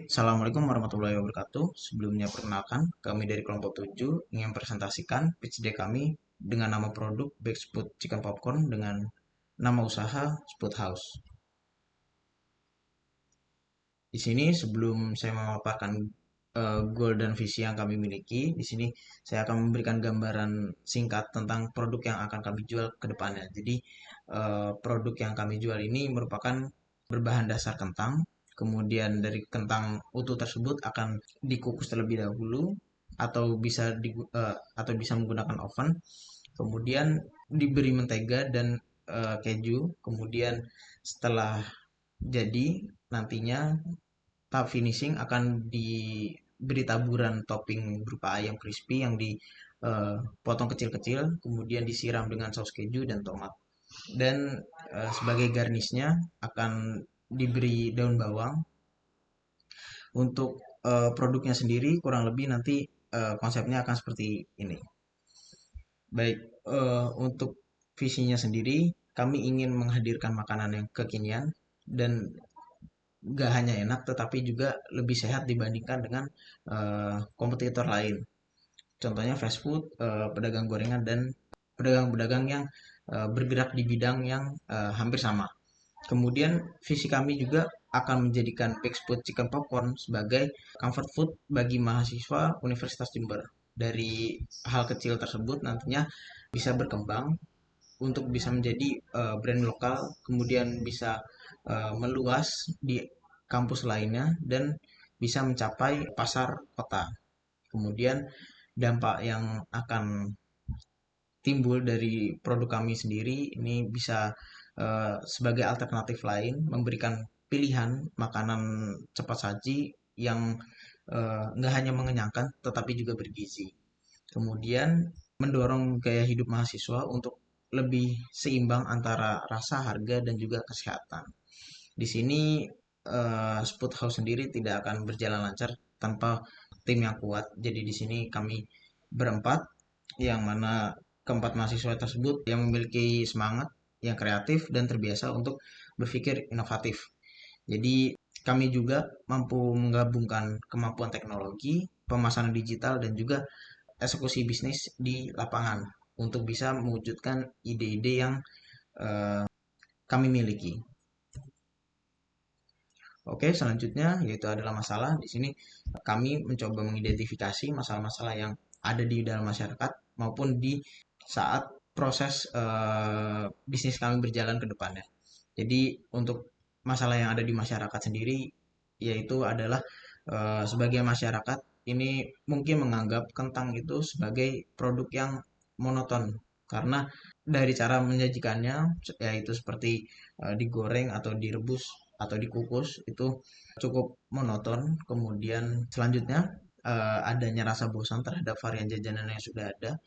Assalamualaikum warahmatullahi wabarakatuh. Sebelumnya perkenalkan, kami dari kelompok 7 ingin presentasikan pitch deck kami dengan nama produk Backsput Chicken Popcorn dengan nama usaha Sput House. Di sini sebelum saya memaparkan goal dan visi yang kami miliki, di sini saya akan memberikan gambaran singkat tentang produk yang akan kami jual ke depannya. Jadi produk yang kami jual ini merupakan berbahan dasar kentang. Kemudian dari kentang utuh tersebut akan dikukus terlebih dahulu atau bisa menggunakan oven. Kemudian diberi mentega dan keju. Kemudian setelah jadi nantinya tahap finishing akan diberi taburan topping berupa ayam crispy yang dipotong kecil-kecil, kemudian disiram dengan saus keju dan tomat. Dan sebagai garnishnya akan diberi daun bawang. Untuk produknya sendiri kurang lebih nanti konsepnya akan seperti ini. Baik, untuk visinya sendiri kami ingin menghadirkan makanan yang kekinian dan gak hanya enak tetapi juga lebih sehat dibandingkan dengan kompetitor lain. Contohnya fast food, pedagang gorengan dan pedagang-pedagang yang bergerak di bidang yang hampir sama. Kemudian visi kami juga akan menjadikan Backsput Chicken Popcorn sebagai comfort food bagi mahasiswa Universitas Jember. Dari hal kecil tersebut nantinya bisa berkembang untuk bisa menjadi brand lokal, kemudian bisa meluas di kampus lainnya dan bisa mencapai pasar kota. Kemudian dampak yang akan timbul dari produk kami sendiri ini bisa sebagai alternatif lain memberikan pilihan makanan cepat saji yang nggak hanya mengenyangkan tetapi juga bergizi. Kemudian mendorong gaya hidup mahasiswa untuk lebih seimbang antara rasa, harga, dan juga kesehatan. Di sini Sput House sendiri tidak akan berjalan lancar tanpa tim yang kuat. Jadi di sini kami berempat, yang mana keempat mahasiswa tersebut yang memiliki semangat, yang kreatif, dan terbiasa untuk berpikir inovatif. Jadi kami juga mampu menggabungkan kemampuan teknologi, pemasaran digital, dan juga eksekusi bisnis di lapangan untuk bisa mewujudkan ide-ide yang eh, kami miliki. Oke, selanjutnya yaitu adalah masalah. Di sini kami mencoba mengidentifikasi masalah-masalah yang ada di dalam masyarakat maupun di saat proses bisnis kami berjalan ke depannya. Jadi untuk masalah yang ada di masyarakat sendiri yaitu adalah sebagai masyarakat ini mungkin menganggap kentang itu sebagai produk yang monoton karena dari cara menyajikannya yaitu seperti digoreng atau direbus atau dikukus itu cukup monoton. Kemudian selanjutnya adanya rasa bosan terhadap varian jajanan yang sudah ada.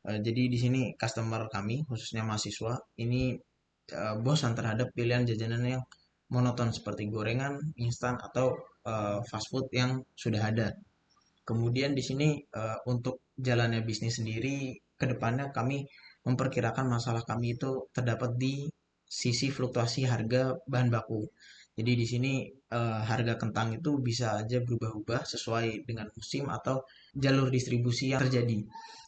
Jadi di sini customer kami khususnya mahasiswa ini bosan terhadap pilihan jajanan yang monoton seperti gorengan, instan atau fast food yang sudah ada. Kemudian di sini untuk jalannya bisnis sendiri ke depannya kami memperkirakan masalah kami itu terdapat di sisi fluktuasi harga bahan baku. Jadi di sini harga kentang itu bisa aja berubah-ubah sesuai dengan musim atau jalur distribusi yang terjadi.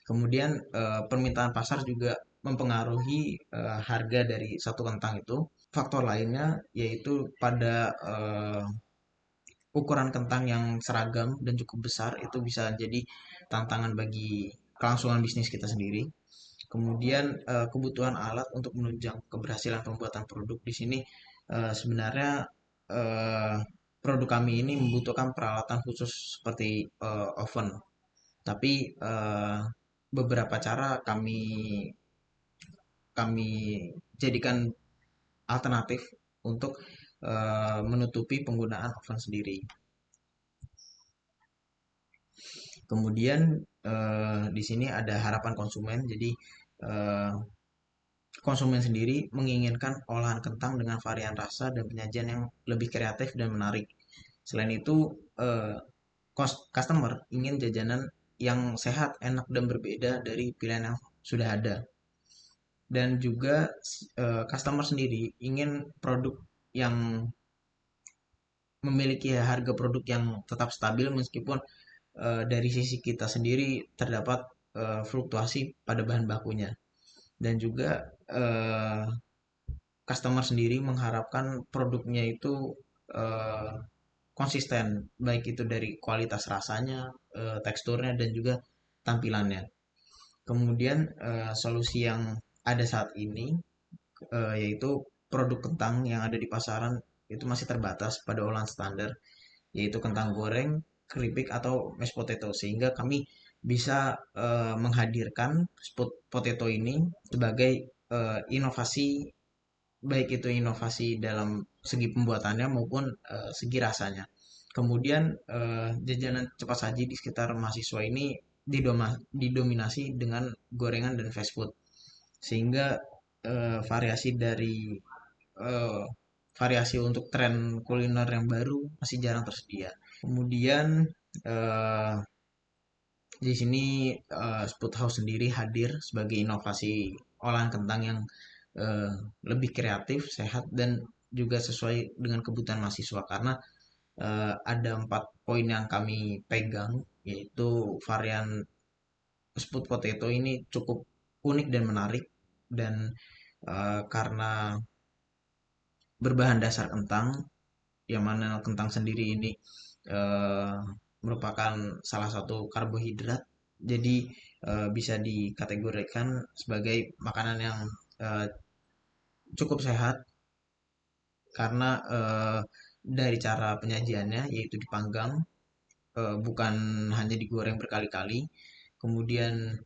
Kemudian permintaan pasar juga mempengaruhi harga dari satu kentang itu. Faktor lainnya yaitu pada ukuran kentang yang seragam dan cukup besar itu bisa jadi tantangan bagi kelangsungan bisnis kita sendiri. Kemudian kebutuhan alat untuk menunjang keberhasilan pembuatan produk di sini sebenarnya eh, produk kami ini membutuhkan peralatan khusus seperti oven. Tapi beberapa cara kami kami jadikan alternatif untuk menutupi penggunaan oven sendiri. Kemudian di sini ada harapan konsumen. Jadi eh, konsumen sendiri menginginkan olahan kentang dengan varian rasa dan penyajian yang lebih kreatif dan menarik. Selain itu, eh, customer ingin jajanan yang sehat, enak, dan berbeda dari pilihan yang sudah ada. Dan juga customer sendiri ingin produk yang memiliki harga produk yang tetap stabil meskipun dari sisi kita sendiri terdapat fluktuasi pada bahan bakunya. Dan juga customer sendiri mengharapkan produknya itu eh, konsisten, baik itu dari kualitas rasanya, teksturnya, dan juga tampilannya. Kemudian solusi yang ada saat ini yaitu produk kentang yang ada di pasaran itu masih terbatas pada olahan standar, yaitu kentang goreng, keripik, atau mashed potato, sehingga kami bisa menghadirkan spot potato ini sebagai inovasi, baik itu inovasi dalam segi pembuatannya maupun segi rasanya. Kemudian jajanan cepat saji di sekitar mahasiswa ini didominasi dengan gorengan dan fast food, sehingga variasi dari eh, variasi untuk tren kuliner yang baru masih jarang tersedia. Kemudian eh, di sini Sput House sendiri hadir sebagai inovasi olahan kentang yang eh, lebih kreatif, sehat, dan juga sesuai dengan kebutuhan mahasiswa, karena ada 4 poin yang kami pegang, yaitu varian Sput Potato ini cukup unik dan menarik, dan karena berbahan dasar kentang, yang mana kentang sendiri ini eh, merupakan salah satu karbohidrat, jadi bisa dikategorikan sebagai makanan yang eh, cukup sehat, karena dari cara penyajiannya yaitu dipanggang, bukan hanya digoreng berkali-kali. Kemudian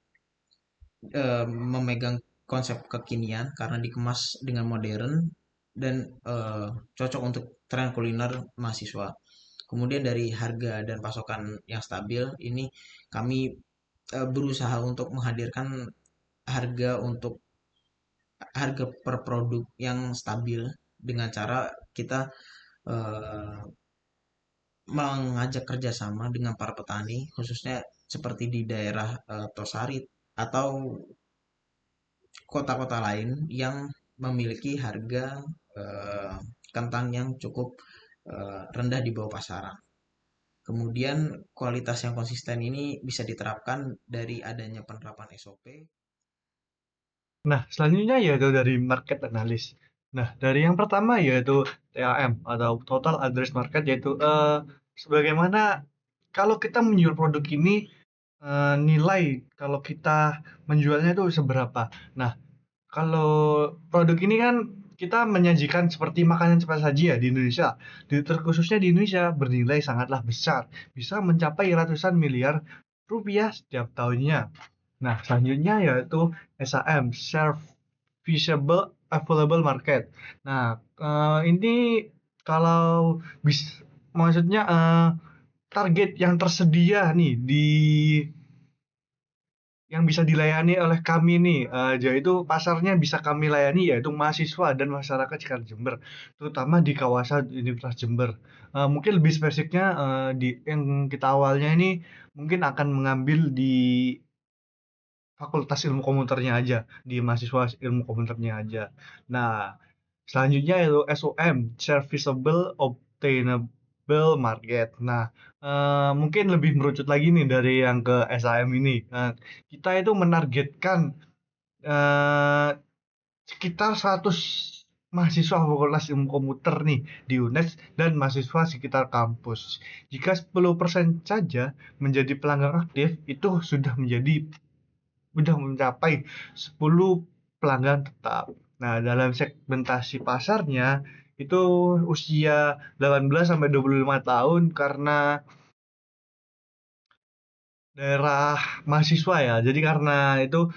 memegang konsep kekinian karena dikemas dengan modern dan cocok untuk tren kuliner mahasiswa. Kemudian dari harga dan pasokan yang stabil ini, kami berusaha untuk menghadirkan untuk harga per produk yang stabil dengan cara kita eh, mengajak kerjasama dengan para petani, khususnya seperti di daerah Tosarit atau kota-kota lain yang memiliki harga eh, kentang yang cukup rendah di bawah pasaran. Kemudian kualitas yang konsisten ini bisa diterapkan dari adanya penerapan SOP. Nah, selanjutnya yaitu dari market analysis. Nah, dari yang pertama yaitu TAM atau Total Address Market, yaitu sebagaimana kalau kita menjual produk ini, nilai kalau kita menjualnya itu seberapa. Nah, kalau produk ini kan kita menyajikan seperti makanan cepat saji ya di Indonesia. Terkhususnya di Indonesia bernilai sangatlah besar, bisa mencapai ratusan miliar rupiah setiap tahunnya. Nah, selanjutnya yaitu SAM, Serviceable Available Market. Nah, ini kalau maksudnya target yang tersedia nih yang bisa dilayani oleh kami nih, yaitu pasarnya bisa kami layani yaitu mahasiswa dan masyarakat sekitar Jember, terutama di kawasan Universitas Jember. Mungkin lebih spesifiknya di yang kita awalnya ini mungkin akan mengambil di Fakultas Ilmu Komputernya aja, di mahasiswa ilmu komputernya aja. Nah, selanjutnya itu SOM, Serviceable Obtainable Market. Nah, mungkin lebih merucut lagi nih dari yang ke SAM ini. Kita itu menargetkan eh, sekitar 100 mahasiswa Fakultas Ilmu Komputer nih di UNES dan mahasiswa sekitar kampus. Jika 10% saja menjadi pelanggan aktif, itu sudah mencapai 10 pelanggan tetap. Nah, dalam segmentasi pasarnya itu usia 18 sampai 25 tahun karena daerah mahasiswa ya. Jadi karena itu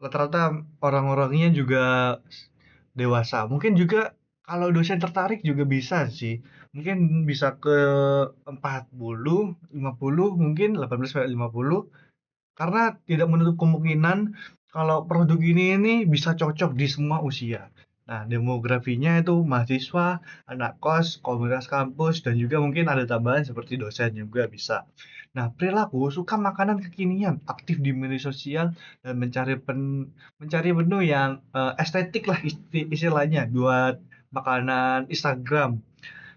rata-rata orang-orangnya juga dewasa. Mungkin juga kalau dosen tertarik juga bisa sih. Mungkin bisa ke 40, 50, mungkin 18 sampai 50. Karena tidak menutup kemungkinan kalau produk ini bisa cocok di semua usia. Nah, demografinya itu mahasiswa, anak kos, komunitas kampus, dan juga mungkin ada tambahan seperti dosen juga bisa. Nah, perilaku suka makanan kekinian, aktif di media sosial, dan mencari menu yang estetik lah istilahnya buat makanan Instagram.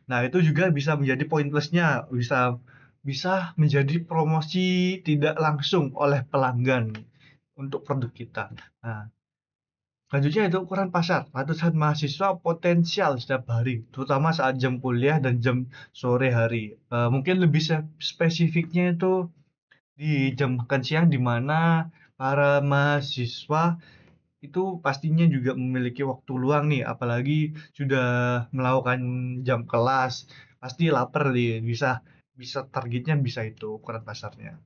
Nah, itu juga bisa menjadi poin plusnya, bisa bisa menjadi promosi tidak langsung oleh pelanggan untuk produk kita. Nah, selanjutnya itu ukuran pasar. Ratusan mahasiswa potensial setiap hari, terutama saat jam kuliah dan jam sore hari. Mungkin lebih spesifiknya itu di jam makan siang di mana para mahasiswa itu pastinya juga memiliki waktu luang nih, apalagi sudah melakukan jam kelas, pasti lapar nih, bisa bisa targetnya bisa itu ukuran pasarnya.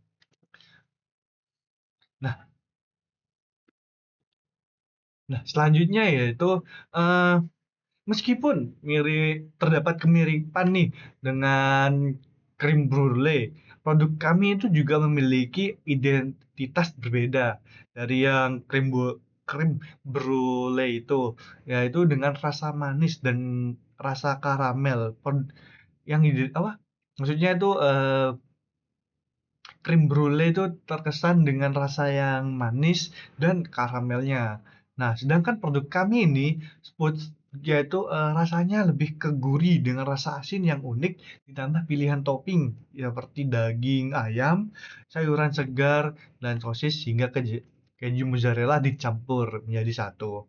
Nah, selanjutnya yaitu eh, meskipun terdapat kemiripan nih dengan krim brulee, produk kami itu juga memiliki identitas berbeda dari yang krim brulee itu, yaitu dengan rasa manis dan rasa karamel. Yang apa? Maksudnya itu krim brulee itu terkesan dengan rasa yang manis dan karamelnya. Nah, sedangkan produk kami ini Spoods yaitu rasanya lebih ke gurih dengan rasa asin yang unik ditambah pilihan topping ya, seperti daging ayam, sayuran segar, dan sosis hingga keju mozzarella dicampur menjadi satu.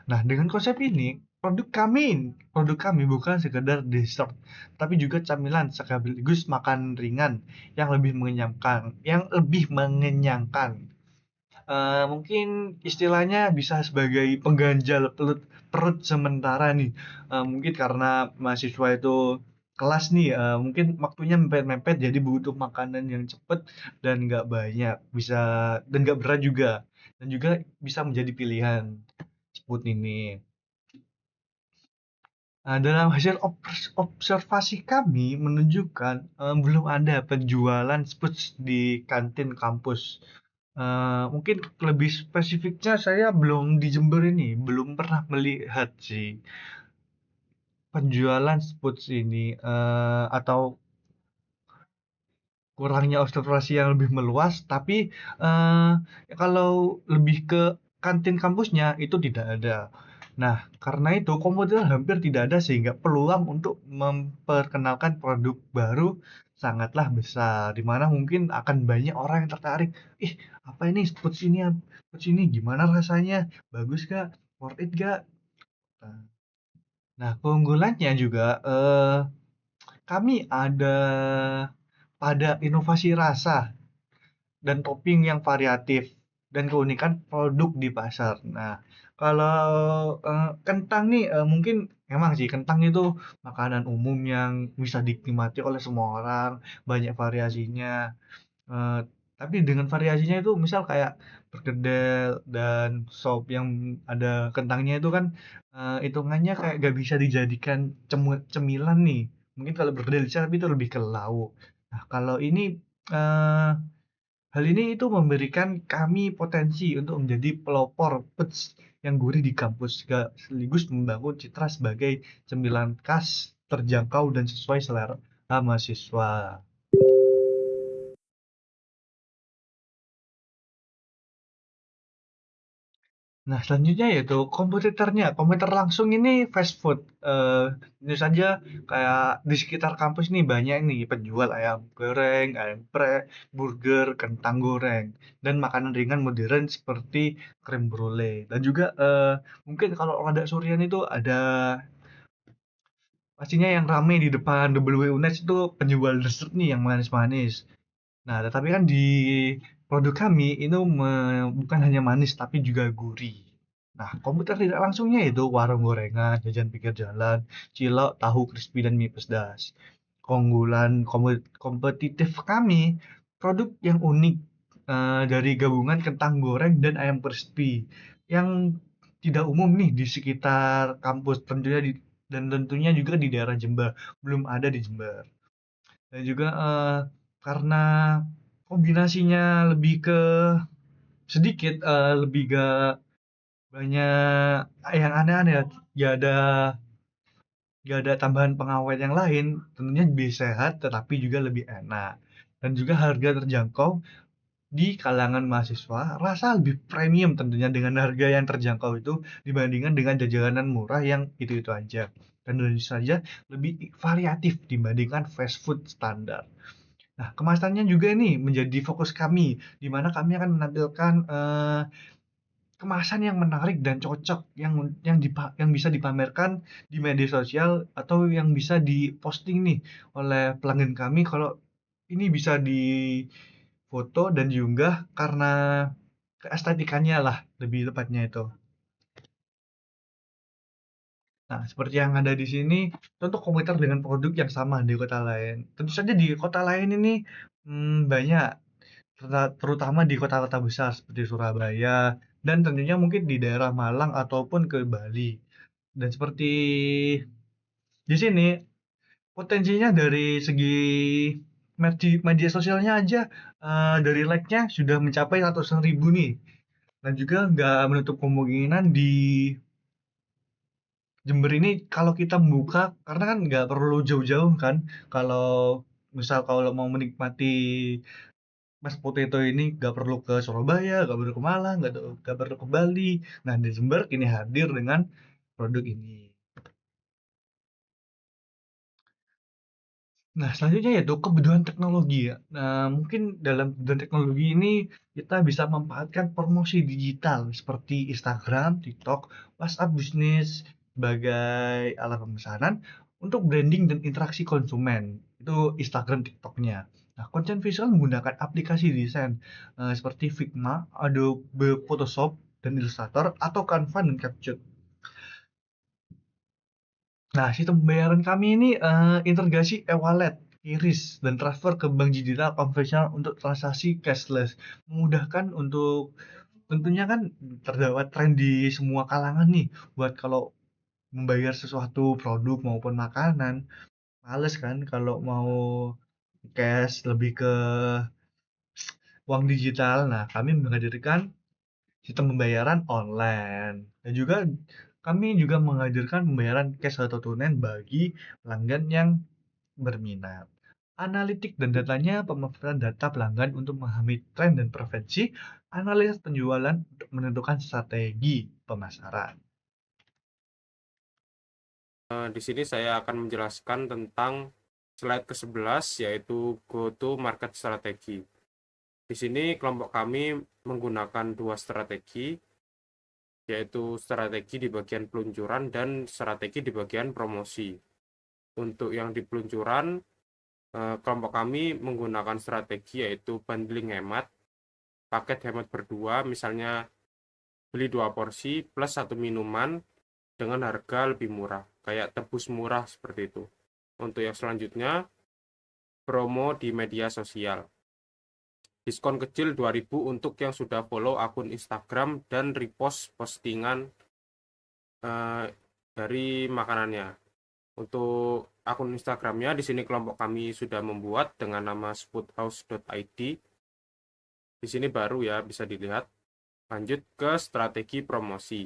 Nah, dengan konsep ini, produk kami bukan sekedar dessert, tapi juga camilan sekaligus makan ringan yang lebih mengenyangkan. Mungkin istilahnya bisa sebagai pengganjal perut sementara nih. Mungkin karena mahasiswa itu kelas nih, mungkin waktunya mepet-mepet, jadi butuh makanan yang cepet dan nggak banyak, dan nggak berat juga, dan juga bisa menjadi pilihan Sput ini. Nah, dalam hasil observasi kami menunjukkan belum ada penjualan sputs di kantin kampus. Mungkin lebih spesifiknya saya belum di Jember ini, belum pernah melihat sih penjualan sputs ini, atau kurangnya observasi yang lebih meluas, tapi eh, kalau lebih ke kantin kampusnya itu tidak ada. Nah, karena itu komputer hampir tidak ada sehingga peluang untuk memperkenalkan produk baru sangatlah besar, di mana mungkin akan banyak orang yang tertarik. Ih, apa ini Spoots ini gimana rasanya? Bagus gak? Worth it gak? Nah, keunggulannya juga kami ada pada inovasi rasa dan topping yang variatif dan keunikan produk di pasar. Nah, kalau kentang nih, mungkin emang sih kentang itu makanan umum yang bisa dinikmati oleh semua orang, banyak variasinya. Eh, tapi dengan variasinya itu misal kayak perkedel dan sop yang ada kentangnya itu kan hitungannya kayak gak bisa dijadikan cemilan nih. Mungkin kalau perkedel bisa, tapi itu lebih ke lauk. Nah, kalau ini eh, hal ini itu memberikan kami potensi untuk menjadi pelopor pecs yang gurih di kampus, sekaligus membangun citra sebagai cemilan khas, terjangkau dan sesuai selera mahasiswa. Nah, selanjutnya yaitu kompetitornya. Kompetitor langsung ini fast food. Tentu saja kayak di sekitar kampus nih banyak nih penjual ayam goreng, ayam geprek, burger, kentang goreng, dan makanan ringan modern seperti krim brulee. Dan juga mungkin kalau rada Surian itu ada pastinya yang rame di depan WUNES itu penjual dessert nih yang manis-manis. Nah, tetapi kan di produk kami itu bukan hanya manis tapi juga gurih. Nah, komputer tidak langsungnya itu warung gorengan, jajan pinggir jalan, cilok, tahu crispy dan mie pedas. Keunggulan kompetitif kami, produk yang unik dari gabungan kentang goreng dan ayam crispy yang tidak umum nih di sekitar kampus, dan tentunya juga di daerah Jember, belum ada di Jember. Dan juga karena kombinasinya lebih ke sedikit, lebih gak banyak yang aneh-aneh ya, gak ada tambahan pengawet yang lain, tentunya lebih sehat tetapi juga lebih enak. Dan juga harga terjangkau di kalangan mahasiswa, rasa lebih premium tentunya dengan harga yang terjangkau itu dibandingkan dengan jajanan murah yang itu-itu aja. dan tentu saja lebih variatif dibandingkan fast food standar. Nah, kemasannya juga nih menjadi fokus kami, di mana kami akan menampilkan kemasan yang menarik dan cocok yang bisa dipamerkan di media sosial atau yang bisa diposting nih oleh pelanggan kami kalau ini bisa difoto dan diunggah karena keestetikannya lah lebih tepatnya itu. Nah, seperti yang ada di sini, tentu komentar dengan produk yang sama di kota lain. Tentu saja di kota lain ini banyak, terutama di kota-kota besar seperti Surabaya dan tentunya mungkin di daerah Malang ataupun ke Bali. Dan seperti di sini, potensinya dari segi media sosialnya aja dari like-nya sudah mencapai ratusan ribu nih. Dan juga nggak menutup kemungkinan di Jember ini kalau kita membuka, karena kan nggak perlu jauh-jauh kan, kalau misal kalau mau menikmati mashed potato ini nggak perlu ke Surabaya, nggak perlu ke Malang, nggak perlu ke Bali. Nah, di Jember kini hadir dengan produk ini. Nah, selanjutnya yaitu kebutuhan teknologi ya. Nah, mungkin dalam kebutuhan teknologi ini kita bisa memanfaatkan promosi digital seperti Instagram, TikTok, WhatsApp bisnis sebagai alat pemesanan untuk branding dan interaksi konsumen. Itu Instagram, TikToknya. Nah, konten visual menggunakan aplikasi desain seperti Figma, Adobe Photoshop, dan Illustrator atau Canva dan CapCut. Nah, sistem pembayaran kami ini integrasi e-wallet, QRIS, dan transfer ke bank digital konvensional untuk transaksi cashless. Memudahkan untuk tentunya kan terdapat tren di semua kalangan nih buat kalau membayar sesuatu produk maupun makanan. Males kan kalau mau cash lebih ke uang digital. Nah, kami menghadirkan sistem pembayaran online dan juga kami juga menghadirkan pembayaran cash atau tunai bagi pelanggan yang berminat. Analitik dan datanya pemanfaatan data pelanggan untuk memahami tren dan preferensi, analis penjualan untuk menentukan strategi pemasaran. Di sini saya akan menjelaskan tentang slide ke-11 yaitu Go to Market Strategi. Di sini kelompok kami menggunakan dua strategi, yaitu strategi di bagian peluncuran dan strategi di bagian promosi. Untuk yang di peluncuran, kelompok kami menggunakan strategi yaitu bundling hemat, paket hemat berdua, misalnya beli 2 porsi plus 1 minuman dengan harga lebih murah, kayak tebus murah seperti itu. Untuk yang selanjutnya, promo di media sosial. Diskon kecil 2.000 untuk yang sudah follow akun Instagram dan repost postingan eh, dari makanannya. Untuk akun Instagramnya di sini kelompok kami sudah membuat dengan nama spoodhouse.id. Di sini baru ya bisa dilihat. Lanjut ke strategi promosi.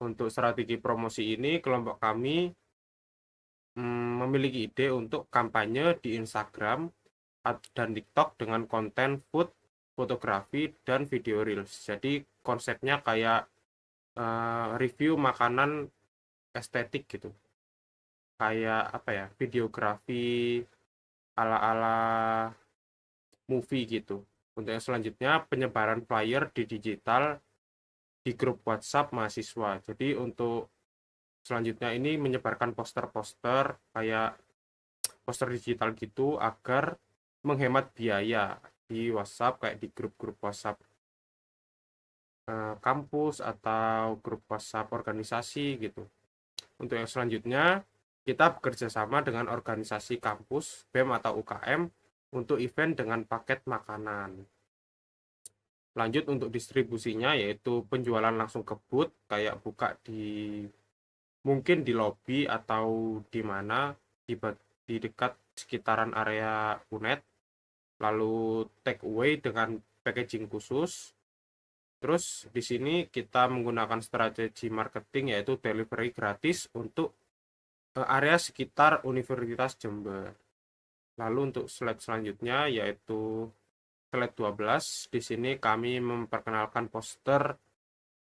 Untuk strategi promosi ini kelompok kami memiliki ide untuk kampanye di Instagram dan TikTok dengan konten food, fotografi, dan video reels. Jadi konsepnya kayak review makanan estetik gitu. Kayak apa ya, videografi ala-ala movie gitu. Untuk yang selanjutnya, penyebaran flyer di digital di grup WhatsApp mahasiswa. Jadi untuk selanjutnya ini menyebarkan poster-poster kayak poster digital gitu agar menghemat biaya di WhatsApp kayak di grup-grup WhatsApp kampus atau grup WhatsApp organisasi gitu. Untuk yang selanjutnya kita bekerja sama dengan organisasi kampus, BEM atau UKM untuk event dengan paket makanan. Lanjut untuk distribusinya yaitu penjualan langsung ke booth kayak buka di mungkin di lobi atau di mana di dekat sekitaran area UNED, lalu take away dengan packaging khusus. Terus di sini kita menggunakan strategi marketing yaitu delivery gratis untuk area sekitar Universitas Jember. Lalu untuk slide selanjutnya yaitu slide 12. Di sini kami memperkenalkan poster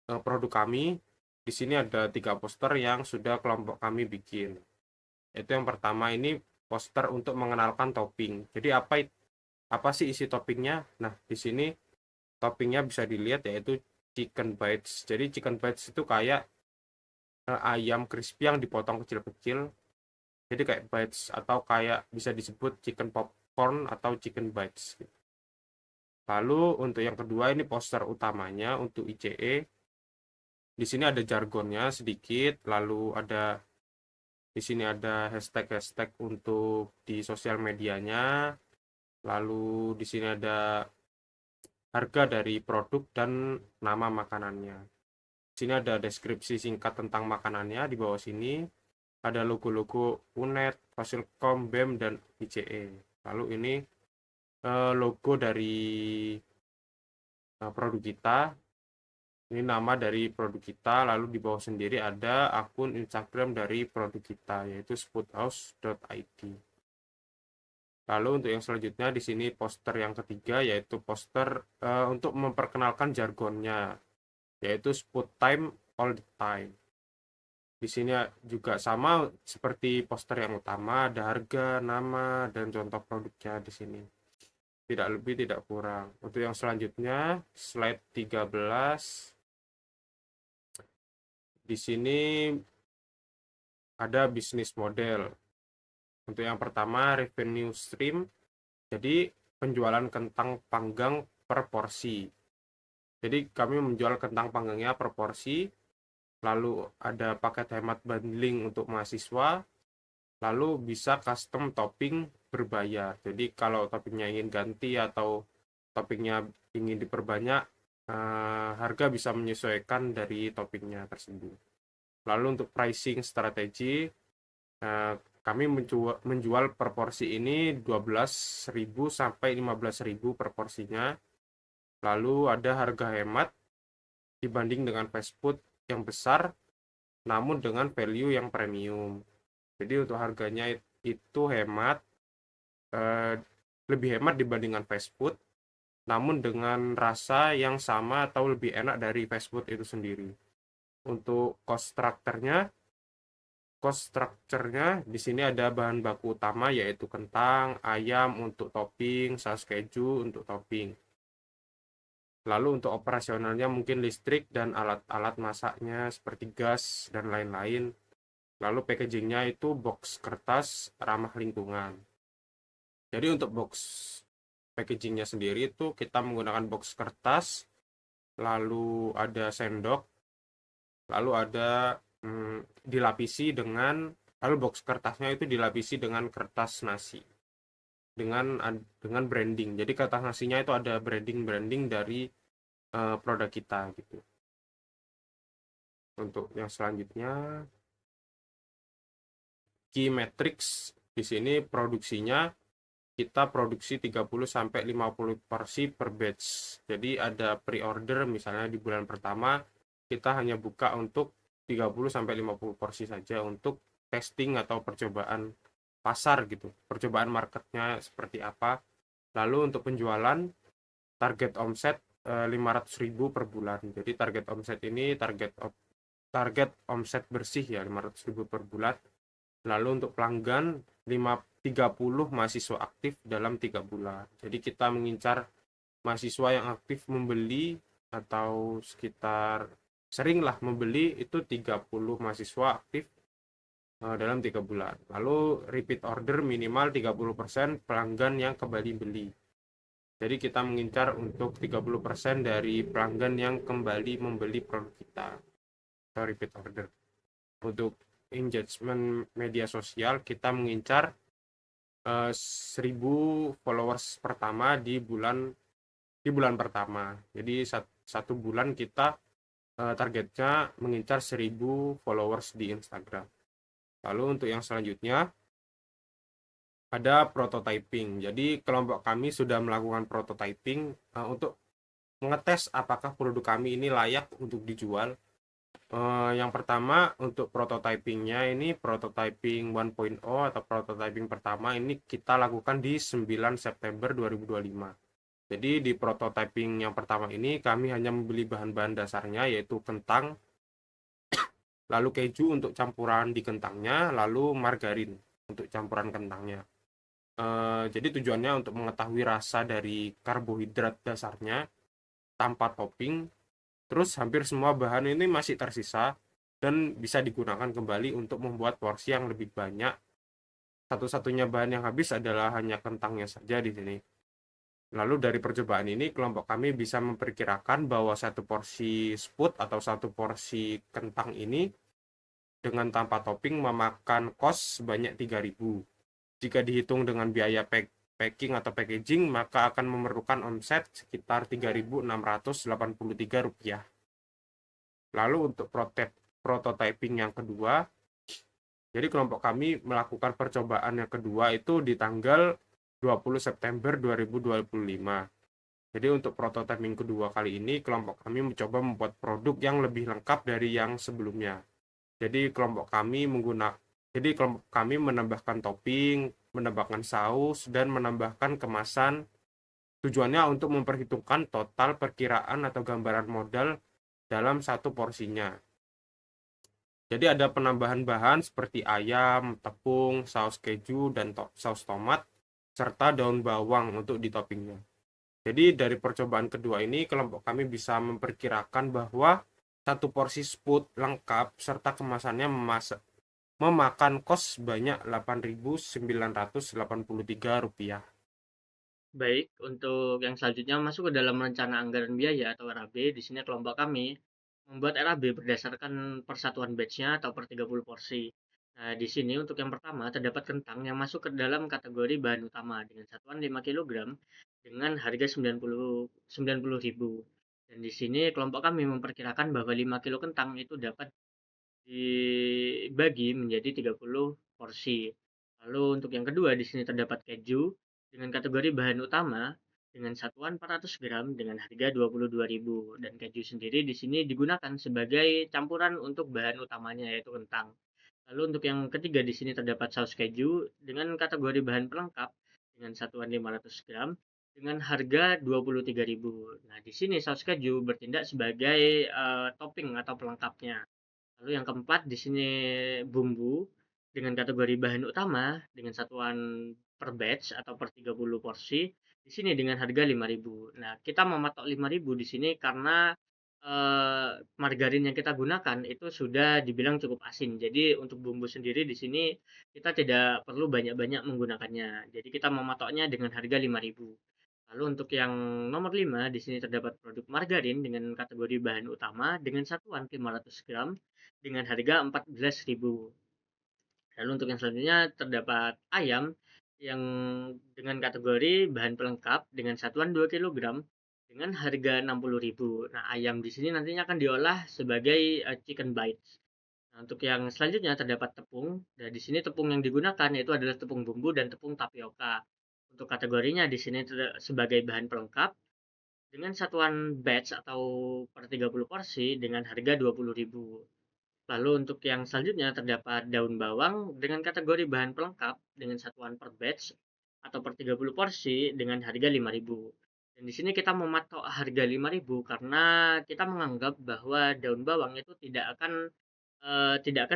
produk kami Di sini ada 3 poster yang sudah kelompok kami bikin. Itu yang pertama ini poster untuk mengenalkan topping. Jadi apa sih isi toppingnya? Nah, di sini toppingnya bisa dilihat yaitu chicken bites. Jadi chicken bites itu kayak ayam crispy yang dipotong kecil-kecil. Jadi kayak bites atau kayak bisa disebut chicken popcorn atau chicken bites. Lalu untuk yang kedua ini poster utamanya untuk ICE. Di sini ada jargonnya sedikit, lalu di sini ada hashtag-hashtag untuk di sosial medianya, lalu di sini ada harga dari produk dan nama makanannya. Di sini ada deskripsi singkat tentang makanannya, di bawah sini ada logo-logo UNED, Fasilkom, BEM, dan ICE. Lalu ini logo dari produk kita. Ini nama dari produk kita, lalu di bawah sendiri ada akun Instagram dari produk kita, yaitu spoodhouse.id. Lalu untuk yang selanjutnya di sini poster yang ketiga, yaitu poster untuk memperkenalkan jargonnya, yaitu Spood Time All the Time. Di sini juga sama seperti poster yang utama, ada harga, nama, dan contoh produknya di sini. Tidak lebih, tidak kurang. Untuk yang selanjutnya, slide 13. Di sini ada bisnis model. Untuk yang pertama, revenue stream. Jadi penjualan kentang panggang per porsi. Jadi kami menjual kentang panggangnya per porsi. Lalu ada paket hemat bundling untuk mahasiswa. Lalu bisa custom topping berbayar. Jadi kalau toppingnya ingin ganti atau toppingnya ingin diperbanyak, harga bisa menyesuaikan dari toppingnya tersebut. Lalu untuk pricing strategi, kami menjual per porsi ini 12.000 sampai 15.000 per porsinya. Lalu ada harga hemat dibanding dengan fast food yang besar, namun dengan value yang premium. Jadi untuk harganya itu hemat, lebih hemat dibandingkan fast food, namun dengan rasa yang sama atau lebih enak dari fast food itu sendiri. Untuk cost structure-nya di sini ada bahan baku utama yaitu kentang, ayam untuk topping, saus keju untuk topping. Lalu untuk operasionalnya mungkin listrik dan alat-alat masaknya seperti gas dan lain-lain. Lalu packagingnya itu box kertas ramah lingkungan. Jadi untuk box packagingnya sendiri itu kita menggunakan box kertas, lalu ada sendok, lalu ada dilapisi dengan, lalu box kertasnya itu dilapisi dengan kertas nasi dengan branding. Jadi kertas nasinya itu ada branding dari produk kita gitu. Untuk yang selanjutnya key metrics, di sini produksinya kita produksi 30 sampai 50 porsi per batch. Jadi ada pre-order misalnya di bulan pertama kita hanya buka untuk 30 sampai 50 porsi saja untuk testing atau percobaan pasar gitu. Percobaan marketnya seperti apa. Lalu untuk penjualan target omset 500.000 per bulan. Jadi target omset ini target omset bersih ya 500.000 per bulan. Lalu untuk pelanggan 30 mahasiswa aktif dalam 3 bulan. Jadi kita mengincar mahasiswa yang aktif membeli atau sekitar seringlah membeli itu 30 mahasiswa aktif dalam 3 bulan. Lalu repeat order minimal 30% pelanggan yang kembali beli. Jadi kita mengincar untuk 30% dari pelanggan yang kembali membeli produk kita atau repeat order. Untuk engagement media sosial kita mengincar 1.000 followers pertama di bulan pertama. Jadi satu bulan kita targetnya mengincar 1.000 followers di Instagram. Lalu untuk yang selanjutnya ada prototyping. Jadi kelompok kami sudah melakukan prototyping untuk mengetes apakah produk kami ini layak untuk dijual. Yang pertama untuk prototypingnya ini prototyping 1.0 atau prototyping pertama ini kita lakukan di 9 September 2025. Jadi di prototyping yang pertama ini kami hanya membeli bahan-bahan dasarnya yaitu kentang, lalu keju untuk campuran di kentangnya, lalu margarin untuk campuran kentangnya. Jadi tujuannya untuk mengetahui rasa dari karbohidrat dasarnya tanpa topping. Terus hampir semua bahan ini masih tersisa dan bisa digunakan kembali untuk membuat porsi yang lebih banyak. Satu-satunya bahan yang habis adalah hanya kentangnya saja di sini. Lalu dari percobaan ini, kelompok kami bisa memperkirakan bahwa satu porsi sput atau satu porsi kentang ini dengan tanpa topping memakan kos sebanyak 3.000. Jika dihitung dengan biaya packing atau packaging, maka akan memerlukan omset sekitar Rp3.683. Lalu untuk prototyping yang kedua, jadi kelompok kami melakukan percobaan yang kedua itu di tanggal 20 September 2025. Jadi untuk prototyping kedua kali ini, kelompok kami mencoba membuat produk yang lebih lengkap dari yang sebelumnya. Jadi kelompok kami menambahkan topping, menambahkan saus, dan menambahkan kemasan. Tujuannya untuk memperhitungkan total perkiraan atau gambaran modal dalam satu porsinya. Jadi ada penambahan bahan seperti ayam, tepung, saus keju, dan saus tomat, serta daun bawang untuk di toppingnya. Jadi dari percobaan kedua ini, kelompok kami bisa memperkirakan bahwa satu porsi sput lengkap serta kemasannya memakan kos sebanyak Rp8.983. Baik, untuk yang selanjutnya masuk ke dalam rencana anggaran biaya atau RAB. Di sini kelompok kami membuat RAB berdasarkan persatuan batch-nya atau per 30 porsi. Nah, di sini untuk yang pertama terdapat kentang yang masuk ke dalam kategori bahan utama dengan satuan 5 kg dengan harga 90.000. Dan di sini kelompok kami memperkirakan bahwa 5 kg kentang itu dapat dibagi menjadi 30 porsi. Lalu untuk yang kedua di sini terdapat keju dengan kategori bahan utama dengan satuan 400 gram dengan harga 22.000, dan keju sendiri di sini digunakan sebagai campuran untuk bahan utamanya yaitu kentang. Lalu untuk yang ketiga di sini terdapat saus keju dengan kategori bahan pelengkap dengan satuan 500 gram dengan harga 23.000. Nah, di sini saus keju bertindak sebagai topping atau pelengkapnya. Lalu yang keempat di sini bumbu dengan kategori bahan utama dengan satuan per batch atau per 30 porsi di sini dengan harga 5.000. Nah, kita mematok 5.000 di sini karena margarin yang kita gunakan itu sudah dibilang cukup asin. Jadi untuk bumbu sendiri di sini kita tidak perlu banyak-banyak menggunakannya. Jadi kita mematoknya dengan harga 5.000. Lalu untuk yang nomor 5 di sini terdapat produk margarin dengan kategori bahan utama dengan satuan 500 gram dengan harga 14.000. Lalu untuk yang selanjutnya terdapat ayam yang dengan kategori bahan pelengkap dengan satuan 2 kg dengan harga 60.000. Nah, ayam di sini nantinya akan diolah sebagai chicken bites. Nah, untuk yang selanjutnya terdapat tepung. Dan di sini tepung yang digunakan yaitu adalah tepung bumbu dan tepung tapioka. Untuk kategorinya di sini sebagai bahan pelengkap dengan satuan batch atau per 30 porsi dengan harga 20.000. Lalu untuk yang selanjutnya terdapat daun bawang dengan kategori bahan pelengkap dengan satuan per batch atau per 30 porsi dengan harga 5.000. Dan di sini kita mematok harga 5.000 karena kita menganggap bahwa daun bawang itu tidak akan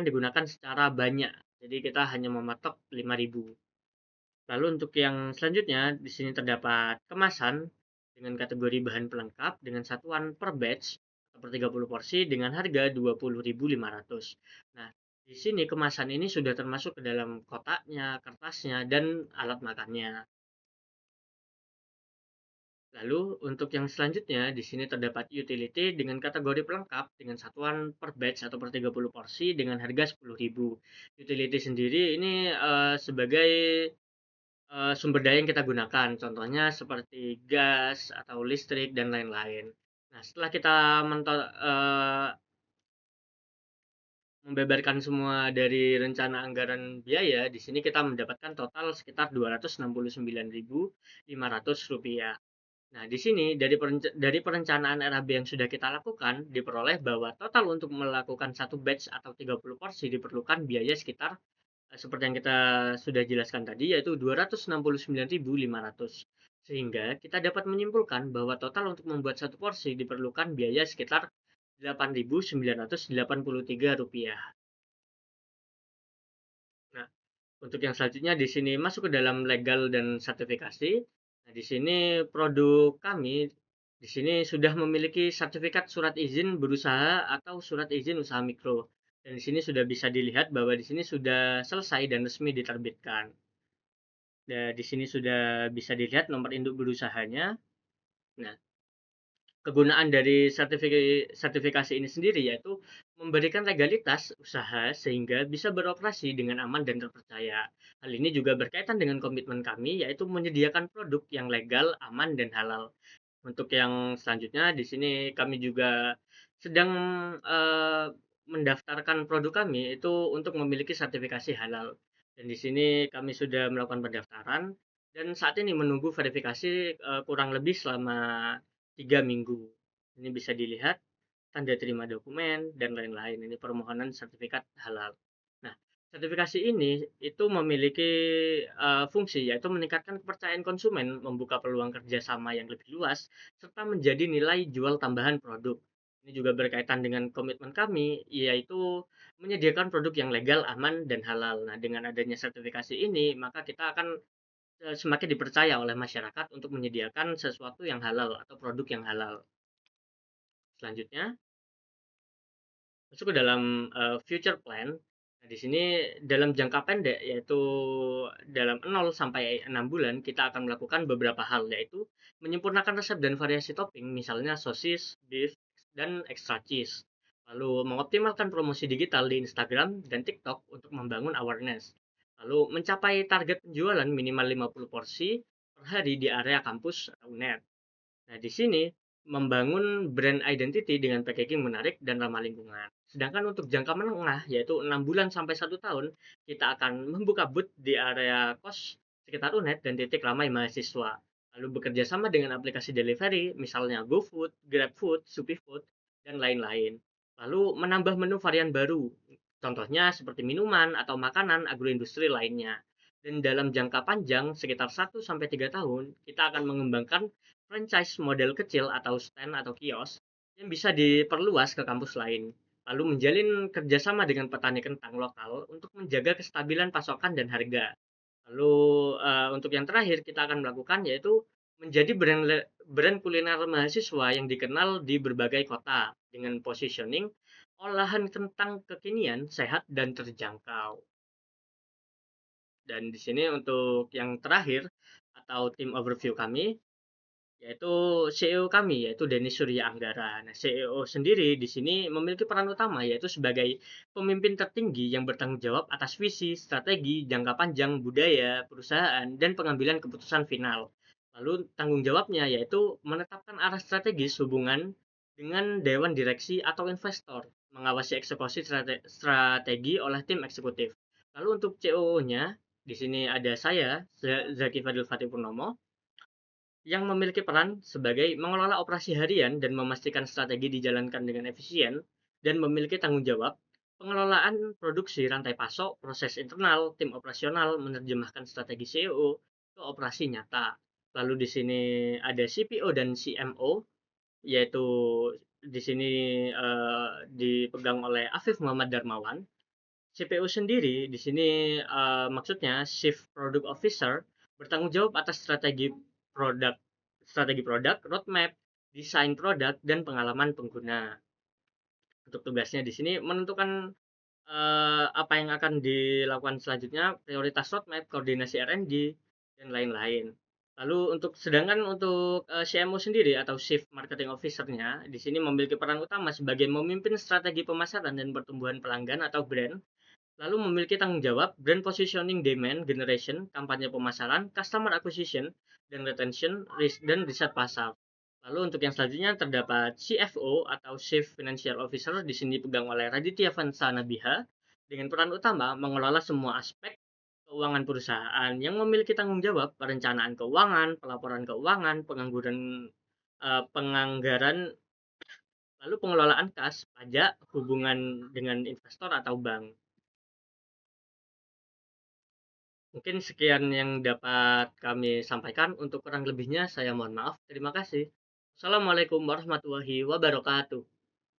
digunakan secara banyak. Jadi kita hanya mematok 5.000. Lalu untuk yang selanjutnya di sini terdapat kemasan dengan kategori bahan pelengkap dengan satuan per batch atau per 30 porsi dengan harga 20.500. Nah, di sini kemasan ini sudah termasuk ke dalam kotaknya, kertasnya, dan alat makannya. Lalu untuk yang selanjutnya di sini terdapat utility dengan kategori pelengkap dengan satuan per batch atau per 30 porsi dengan harga 10.000. Utility sendiri ini sebagai sumber daya yang kita gunakan, contohnya seperti gas atau listrik dan lain-lain. Nah, setelah kita membeberkan semua dari rencana anggaran biaya, di sini kita mendapatkan total sekitar Rp269.500. Nah, di sini dari perencanaan RAB yang sudah kita lakukan, diperoleh bahwa total untuk melakukan satu batch atau 30 porsi diperlukan biaya sekitar seperti yang kita sudah jelaskan tadi, yaitu 269.500. Sehingga kita dapat menyimpulkan bahwa total untuk membuat satu porsi diperlukan biaya sekitar Rp8.983. Nah, untuk yang selanjutnya di sini masuk ke dalam legal dan sertifikasi. Nah, di sini produk kami di sini sudah memiliki sertifikat surat izin berusaha atau surat izin usaha mikro. Dan di sini sudah bisa dilihat bahwa di sini sudah selesai dan resmi diterbitkan. Nah, di sini sudah bisa dilihat nomor induk berusahanya. Nah, kegunaan dari sertifikasi ini sendiri yaitu memberikan legalitas usaha sehingga bisa beroperasi dengan aman dan terpercaya. Hal ini juga berkaitan dengan komitmen kami yaitu menyediakan produk yang legal, aman, dan halal. Untuk yang selanjutnya di sini kami juga sedang mendaftarkan produk kami itu untuk memiliki sertifikasi halal. Dan di sini kami sudah melakukan pendaftaran dan saat ini menunggu verifikasi kurang lebih selama 3 minggu. Ini bisa dilihat tanda terima dokumen dan lain-lain. Ini permohonan sertifikat halal. Nah, sertifikasi ini itu memiliki fungsi yaitu meningkatkan kepercayaan konsumen, membuka peluang kerjasama yang lebih luas, serta menjadi nilai jual tambahan produk. Ini juga berkaitan dengan komitmen kami, yaitu menyediakan produk yang legal, aman, dan halal. Nah, dengan adanya sertifikasi ini, maka kita akan semakin dipercaya oleh masyarakat untuk menyediakan sesuatu yang halal atau produk yang halal. Selanjutnya, masuk ke dalam future plan. Nah, di sini dalam jangka pendek yaitu dalam 0 sampai 6 bulan kita akan melakukan beberapa hal yaitu menyempurnakan resep dan variasi topping misalnya sosis, beef, dan extra cheese. Lalu mengoptimalkan promosi digital di Instagram dan TikTok untuk membangun awareness. Lalu mencapai target penjualan minimal 50 porsi per hari di area kampus atau net. Nah, di sini membangun brand identity dengan packaging menarik dan ramah lingkungan. Sedangkan untuk jangka menengah, yaitu 6 bulan sampai 1 tahun, kita akan membuka booth di area kos sekitar UNED dan titik ramai mahasiswa. Lalu bekerja sama dengan aplikasi delivery, misalnya GoFood, GrabFood, SupiFood, dan lain-lain. Lalu menambah menu varian baru, contohnya seperti minuman atau makanan agroindustri lainnya. Dan dalam jangka panjang, sekitar 1-3 tahun, kita akan mengembangkan franchise model kecil atau stand atau kios yang bisa diperluas ke kampus lain. Lalu menjalin kerjasama dengan petani kentang lokal untuk menjaga kestabilan pasokan dan harga. Lalu untuk yang terakhir kita akan melakukan yaitu menjadi brand kuliner mahasiswa yang dikenal di berbagai kota dengan positioning olahan kentang kekinian, sehat, dan terjangkau. Dan di sini untuk yang terakhir atau tim overview kami yaitu CEO kami yaitu Denny Surya Anggara. Nah, CEO sendiri di sini memiliki peran utama yaitu sebagai pemimpin tertinggi yang bertanggung jawab atas visi, strategi, jangka panjang, budaya, perusahaan, dan pengambilan keputusan final. Lalu tanggung jawabnya yaitu menetapkan arah strategis hubungan dengan dewan direksi atau investor, mengawasi eksekusi strategi oleh tim eksekutif. Lalu untuk COO-nya di sini ada saya, Zaki Fadil Fatih Purnomo, yang memiliki peran sebagai mengelola operasi harian dan memastikan strategi dijalankan dengan efisien, dan memiliki tanggung jawab pengelolaan produksi rantai pasok, proses internal, tim operasional, menerjemahkan strategi CEO ke operasi nyata. Lalu di sini ada CPO dan CMO, yaitu di sini dipegang oleh Afif Muhammad Darmawan. CPO sendiri di sini maksudnya Chief Product Officer bertanggung jawab atas strategi produk, roadmap, desain produk, dan pengalaman pengguna. Untuk tugasnya di sini menentukan apa yang akan dilakukan selanjutnya, prioritas roadmap, koordinasi R&D, dan lain-lain. Lalu sedangkan untuk CMO sendiri atau Chief Marketing Officer-nya di sini memiliki peran utama sebagai memimpin strategi pemasaran dan pertumbuhan pelanggan atau brand. Lalu memiliki tanggung jawab brand positioning, demand generation, kampanye pemasaran, customer acquisition, dan retention, dan riset pasar. Lalu untuk yang selanjutnya terdapat CFO atau Chief Financial Officer, di sini dipegang oleh Raditya Vansa Nabiha dengan peran utama mengelola semua aspek keuangan perusahaan yang memiliki tanggung jawab perencanaan keuangan, pelaporan keuangan, penganggaran, lalu pengelolaan kas, pajak, hubungan dengan investor atau bank. Mungkin sekian yang dapat kami sampaikan. Untuk kurang lebihnya saya mohon maaf. Terima kasih. Assalamualaikum warahmatullahi wabarakatuh.